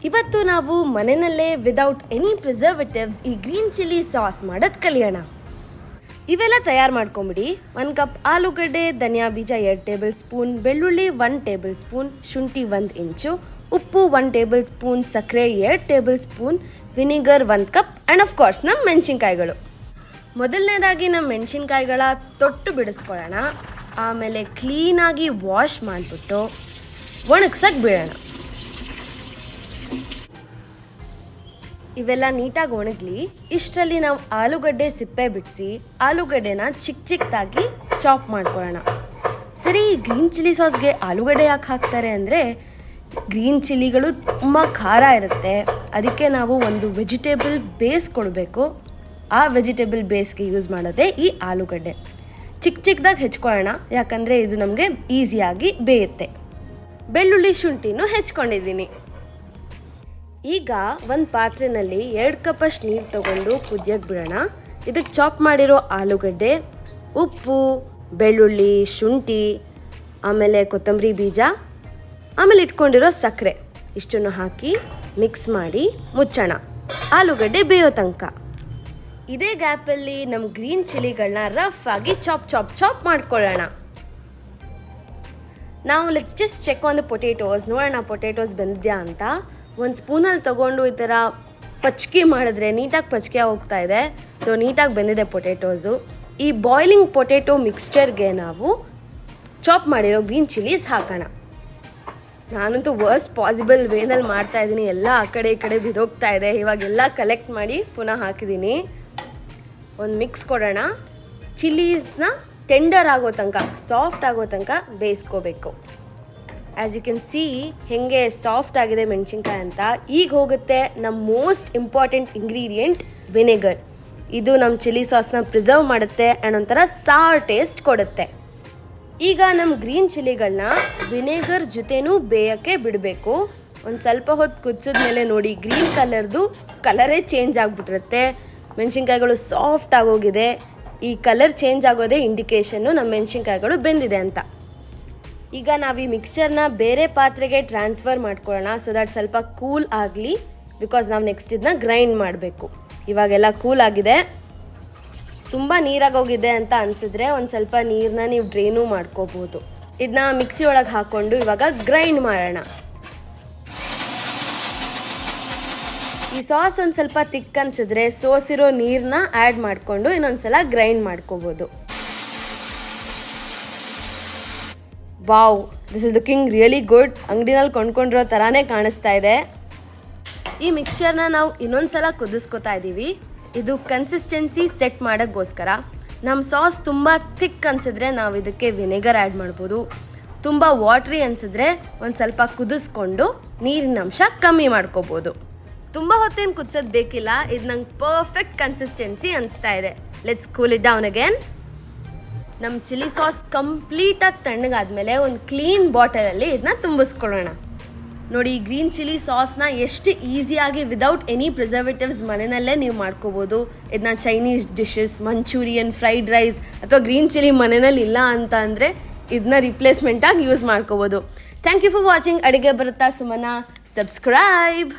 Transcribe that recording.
ಇವತ್ತು ನಾವು ಮನೆಯಲ್ಲೇ ವಿದೌಟ್ ಎನಿ ಪ್ರಿಸರ್ವೇಟಿವ್ಸ್ ಈ ಗ್ರೀನ್ ಚಿಲ್ಲಿ ಸಾಸ್ ಮಾಡೋದು ಕಲಿಯೋಣ. ಇವೆಲ್ಲ ತಯಾರು ಮಾಡ್ಕೊಂಬಿಡಿ. 1 ಕಪ್ ಆಲೂಗಡ್ಡೆ, ಧನಿಯಾ ಬೀಜ 2 ಟೇಬಲ್ ಸ್ಪೂನ್, ಬೆಳ್ಳುಳ್ಳಿ 1 ಟೇಬಲ್ ಸ್ಪೂನ್, ಶುಂಠಿ 1 ಇಂಚು, ಉಪ್ಪು 1 ಟೇಬಲ್ ಸ್ಪೂನ್, ಸಕ್ಕರೆ 2 table spoon, vinegar 1 cup and of course ನಮ್ಮ ಮೆಣಸಿನ್ಕಾಯಿಗಳು. ಮೊದಲನೇದಾಗಿ ನಮ್ಮ ಮೆಣಸಿನ್ಕಾಯಿಗಳ ತೊಟ್ಟು ಬಿಡಿಸ್ಕೊಳ್ಳೋಣ. ಆಮೇಲೆ ಕ್ಲೀನಾಗಿ ವಾಶ್ ಮಾಡಿಬಿಟ್ಟು ಒಣಗ್ಸಕ್ಕೆ ಬಿಡೋಣ. ಇವೆಲ್ಲ ನೀಟಾಗಿ ಒಣಗಲಿ. ಇಷ್ಟರಲ್ಲಿ ನಾವು ಆಲೂಗಡ್ಡೆ ಸಿಪ್ಪೆ ಬಿಡಿಸಿ ಆಲೂಗಡ್ಡೆನ ಚಿಕ್ಕದಾಗಿ ಚಾಪ್ ಮಾಡ್ಕೊಳ್ಳೋಣ. ಸರಿ, ಗ್ರೀನ್ ಚಿಲ್ಲಿ ಸಾಸ್ಗೆ ಆಲೂಗಡ್ಡೆ ಯಾಕೆ ಹಾಕ್ತಾರೆ ಅಂದರೆ ಗ್ರೀನ್ ಚಿಲ್ಲಿಗಳು ತುಂಬ ಖಾರ ಇರುತ್ತೆ. ಅದಕ್ಕೆ ನಾವು ಒಂದು ವೆಜಿಟೇಬಲ್ ಬೇಸ್ ಕೊಡಬೇಕು. ಆ ವೆಜಿಟೇಬಲ್ ಬೇಸ್ಗೆ ಯೂಸ್ ಮಾಡೋದೇ ಈ ಆಲೂಗಡ್ಡೆ. ಚಿಕ್ಕದಾಗಿ ಹೆಚ್ಕೊಳ್ಳೋಣ, ಯಾಕಂದರೆ ಇದು ನಮಗೆ ಈಸಿಯಾಗಿ ಬೇಯುತ್ತೆ. ಬೆಳ್ಳುಳ್ಳಿ ಶುಂಠಿನೂ ಹೆಚ್ಕೊಂಡಿದ್ದೀನಿ. ಈಗ ಒಂದು ಪಾತ್ರೆಯಲ್ಲಿ 2 ಕಪ್ಪಷ್ಟು ನೀರು ತೊಗೊಂಡು ಕುದಿಯೋಕ್ಕೆ ಬಿಡೋಣ. ಇದಕ್ಕೆ ಚಾಪ್ ಮಾಡಿರೋ ಆಲೂಗಡ್ಡೆ, ಉಪ್ಪು, ಬೆಳ್ಳುಳ್ಳಿ, ಶುಂಠಿ, ಆಮೇಲೆ ಕೊತ್ತಂಬರಿ ಬೀಜ, ಆಮೇಲೆ ಇಟ್ಕೊಂಡಿರೋ ಸಕ್ಕರೆ ಇಷ್ಟನ್ನು ಹಾಕಿ ಮಿಕ್ಸ್ ಮಾಡಿ ಮುಚ್ಚೋಣ ಆಲೂಗಡ್ಡೆ ಬೇಯೋ ತನಕ. ಇದೇ ಗ್ಯಾಪಲ್ಲಿ ನಮ್ಮ ಗ್ರೀನ್ ಚಿಲ್ಲಿಗಳನ್ನ ರಫ್ ಆಗಿ ಚಾಪ್ ಮಾಡ್ಕೊಳ್ಳೋಣ. ನಾವು let's just check on the potatoes. ನೋಡೋಣ ಪೊಟೇಟೋಸ್ ಬೆಂದಿದೆಯಾ ಅಂತ. ಒಂದು ಸ್ಪೂನಲ್ಲಿ ತೊಗೊಂಡು ಈ ಥರ ಪಚ್ಕಿ ಮಾಡಿದ್ರೆ ನೀಟಾಗಿ ಪಚ್ಕೆ ಹೋಗ್ತಾ ಇದೆ. ಸೊ ನೀಟಾಗಿ ಬೆಂದಿದೆ ಪೊಟೇಟೋಸು. ಈ ಬಾಯ್ಲಿಂಗ್ ಪೊಟೇಟೊ ಮಿಕ್ಸ್ಚರ್ಗೆ ನಾವು ಚಾಪ್ ಮಾಡಿರೋ ಗ್ರೀನ್ ಚಿಲ್ಲೀಸ್ ಹಾಕೋಣ. ನಾನಂತೂ ವರ್ಸ್ಟ್ ಪಾಸಿಬಲ್ ವೇನಲ್ಲಿ ಮಾಡ್ತಾಯಿದ್ದೀನಿ. ಎಲ್ಲ ಆ ಕಡೆ ಈ ಕಡೆ ಬಿದ್ದೋಗ್ತಾ ಇದೆ. ಇವಾಗೆಲ್ಲ ಕಲೆಕ್ಟ್ ಮಾಡಿ ಪುನಃ ಹಾಕಿದ್ದೀನಿ. ಒಂದು ಮಿಕ್ಸ್ ಕೊಡೋಣ. ಚಿಲ್ಲೀಸ್ನ ಟೆಂಡರ್ ಆಗೋ ತನಕ, ಸಾಫ್ಟ್ ಆಗೋ ತನಕ ಬೇಯಿಸ್ಕೋಬೇಕು. ಆ್ಯಸ್ ಯು ಕ್ಯಾನ್ ಸಿ ಹೇಗೆ ಸಾಫ್ಟ್ ಆಗಿದೆ ಮೆಣಸಿನ್ಕಾಯಿ ಅಂತ. ಈಗ ಹೋಗುತ್ತೆ ನಮ್ಮ ಮೋಸ್ಟ್ ಇಂಪಾರ್ಟೆಂಟ್ ಇಂಗ್ರೀಡಿಯೆಂಟ್ ವಿನೆಗರ್. ಇದು ನಮ್ಮ ಚಿಲ್ಲಿ ಸಾಸ್ನ ಪ್ರಿಸರ್ವ್ ಮಾಡುತ್ತೆ ಆ್ಯಂಡ್ ಒಂಥರ ಸಾರ್ ಟೇಸ್ಟ್ ಕೊಡುತ್ತೆ. ಈಗ ನಮ್ಮ ಗ್ರೀನ್ ಚಿಲ್ಲಿಗಳನ್ನ ವಿನೆಗರ್ ಜೊತೆನೂ ಬೇಯೋಕ್ಕೆ ಬಿಡಬೇಕು. ಒಂದು ಸ್ವಲ್ಪ ಹೊತ್ತು ಕುದಿಸಿದ್ಮೇಲೆ ನೋಡಿ ಗ್ರೀನ್ ಕಲರ್ದು ಕಲರೇ ಚೇಂಜ್ ಆಗಿಬಿಟ್ಟಿರುತ್ತೆ. ಮೆಣಸಿನ್ಕಾಯಿಗಳು ಸಾಫ್ಟ್ ಆಗೋಗಿದೆ. ಈ ಕಲರ್ ಚೇಂಜ್ ಆಗೋದೇ ಇಂಡಿಕೇಷನ್ನು ನಮ್ಮ ಮೆಣಸಿನ್ಕಾಯಿಗಳು ಬೆಂದಿದೆ ಅಂತ. ಈಗ ನಾವು ಈ ಮಿಕ್ಸ್ಚರ್ನ ಬೇರೆ ಪಾತ್ರೆಗೆ ಟ್ರಾನ್ಸ್ಫರ್ ಮಾಡ್ಕೊಳ್ಳೋಣ. ಸೊ ದ್ಯಾಟ್ ಸ್ವಲ್ಪ ಕೂಲ್ ಆಗಲಿ, ಬಿಕಾಸ್ ನಾವು ನೆಕ್ಸ್ಟ್ ಇದನ್ನ ಗ್ರೈಂಡ್ ಮಾಡಬೇಕು. ಇವಾಗೆಲ್ಲ ಕೂಲ್ ಆಗಿದೆ. ತುಂಬ ನೀರಾಗೋಗಿದೆ ಅಂತ ಅನಿಸಿದ್ರೆ ಒಂದು ಸ್ವಲ್ಪ ನೀರನ್ನ ನೀವು ಡ್ರೈನೂ ಮಾಡ್ಕೋಬೋದು. ಇದನ್ನ ಮಿಕ್ಸಿ ಒಳಗೆ ಹಾಕ್ಕೊಂಡು ಇವಾಗ ಗ್ರೈಂಡ್ ಮಾಡೋಣ. ಈ ಸಾಸ್ ಒಂದು ಸ್ವಲ್ಪ ತಿಕ್ ಅನಿಸಿದ್ರೆ ಸೋಸಿರೋ ನೀರನ್ನ ಆ್ಯಡ್ ಮಾಡಿಕೊಂಡು ಇನ್ನೊಂದ್ಸಲ ಗ್ರೈಂಡ್ ಮಾಡ್ಕೋಬೋದು. Wow, this is looking really good. ಅಂಗಡಿನಲ್ಲಿ ಕೊಂಡ್ಕೊಂಡಿರೋ ಥರಾನೇ ಕಾಣಿಸ್ತಾ ಇದೆ. ಈ ಮಿಕ್ಸ್ಚರ್ನ ನಾವು ಇನ್ನೊಂದ್ಸಲ ಕುದಿಸ್ಕೊತಾ ಇದ್ದೀವಿ. ಇದು ಕನ್ಸಿಸ್ಟೆನ್ಸಿ ಸೆಟ್ ಮಾಡೋಕ್ಕೋಸ್ಕರ. ನಮ್ಮ ಸಾಸ್ ತುಂಬ ಥಿಕ್ ಅನಿಸಿದ್ರೆ ನಾವು ಇದಕ್ಕೆ ವಿನೆಗರ್ ಆ್ಯಡ್ ಮಾಡ್ಬೋದು. ತುಂಬ ವಾಟ್ರಿ ಅನಿಸಿದ್ರೆ ಒಂದು ಸ್ವಲ್ಪ ಕುದಿಸ್ಕೊಂಡು ನೀರಿನ ಅಂಶ ಕಮ್ಮಿ ಮಾಡ್ಕೋಬೋದು. ತುಂಬ ಹೊತ್ತೇನು ಕುದಿಸೋದು ಬೇಕಿಲ್ಲ. ಇದು ನಂಗೆ ಪರ್ಫೆಕ್ಟ್ ಕನ್ಸಿಸ್ಟೆನ್ಸಿ ಅನಿಸ್ತಾ ಇದೆ. Let's cool it down again. ನಮ್ಮ ಚಿಲ್ಲಿ ಸಾಸ್ ಕಂಪ್ಲೀಟಾಗಿ ತಣ್ಣಗಾದ್ಮೇಲೆ ಒಂದು ಕ್ಲೀನ್ ಬಾಟಲಲ್ಲಿ ಇದನ್ನ ತುಂಬಿಸ್ಕೊಳ್ಳೋಣ. ನೋಡಿ, ಈ ಗ್ರೀನ್ ಚಿಲ್ಲಿ ಸಾಸ್ನ ಎಷ್ಟು ಈಸಿಯಾಗಿ ವಿದೌಟ್ ಎನಿ ಪ್ರಿಸರ್ವೇಟಿವ್ಸ್ ಮನೆಯಲ್ಲೇ ನೀವು ಮಾಡ್ಕೋಬೋದು. ಇದನ್ನ Chinese dishes, manchurian, fried rice ಅಥವಾ ಗ್ರೀನ್ ಚಿಲ್ಲಿ ಮನೆಯಲ್ಲಿ ಇಲ್ಲ ಅಂತ ಅಂದರೆ ಇದನ್ನ ರಿಪ್ಲೇಸ್ಮೆಂಟಾಗಿ ಯೂಸ್ ಮಾಡ್ಕೋಬೋದು. Thank you for watching. ಅಡುಗೆ ಬರುತ್ತಾ ಸುಮನ. ಸಬ್ಸ್ಕ್ರೈಬ್.